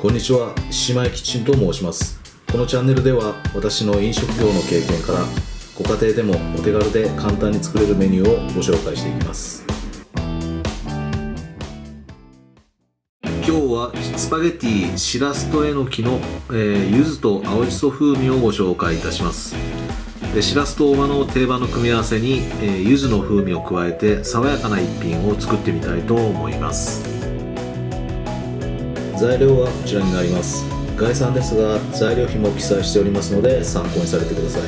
こんにちは、島井キッチンと申します。このチャンネルでは私の飲食業の経験からご家庭でもお手軽で簡単に作れるメニューをご紹介していきます。今日はスパゲティしらすとえのきの、柚子と青じそ風味をご紹介いたします。しらすと大葉の定番の組み合わせに、柚子の風味を加えて爽やかな一品を作ってみたいと思います。材料はこちらになります。概算ですが材料費も記載しておりますので参考にされてください。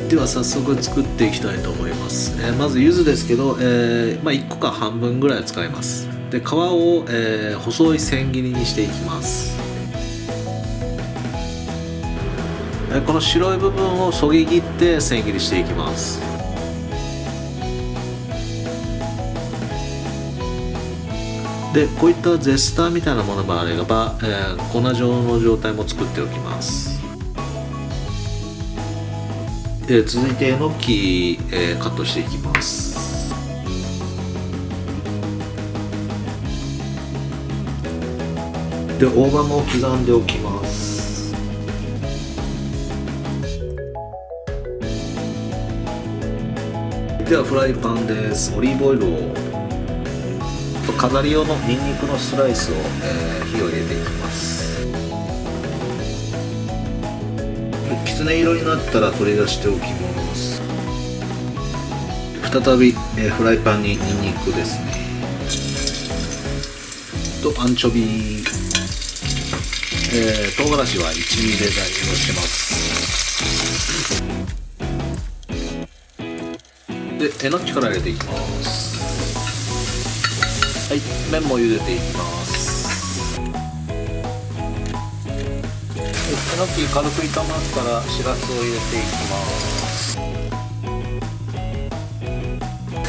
では早速作っていきたいと思います。まず柚子ですけど、1個か半分ぐらい使います。で皮を、細い千切りにしていきます。この白い部分をそぎ切って千切りしていきます。でこういったゼスターみたいなものがあれば、粉状の状態も作っておきます。続いてえのき、カットしていきます。で大葉も刻んでおきます。ではフライパンです。オリーブオイルを飾り用のニンニクのスライスを、火を入れていきます。きつね色になったら取り出しておきます。再び、フライパンにニンニクですねとアンチョビ、唐辛子は1ミリで代用してます。でえのきから入れていきます。はい、麺も茹でていきます。えのき軽く炒まったらしらすを入れていきます。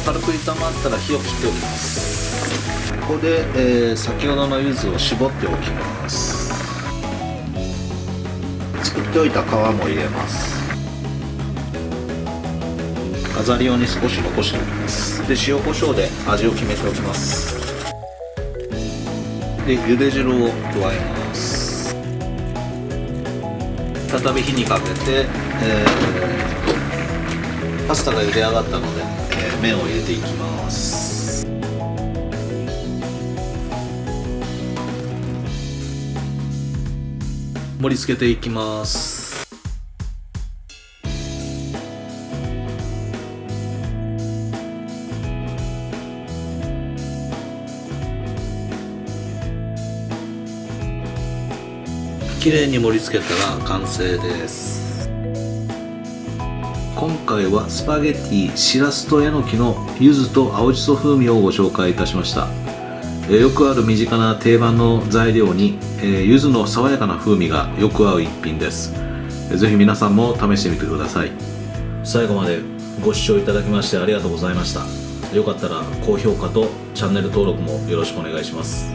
軽く炒まったら火を切っておきます。ここで、先ほどの柚子を絞っておきます。作っておいた皮も入れます。飾り用に少し残しておきます。で塩コショウで味を決めておきます。で茹で汁を加えます。再び火にかけて、パスタが茹で上がったので、麺を入れていきます。盛り付けていきます。きれいに盛り付けたら完成です。今回はスパゲティしらすとえのきの柚子と青じそ風味をご紹介いたしました。よくある身近な定番の材料に柚子の爽やかな風味がよく合う一品です。ぜひ皆さんも試してみてください。最後までご視聴いただきましてありがとうございました。よかったら高評価とチャンネル登録もよろしくお願いします。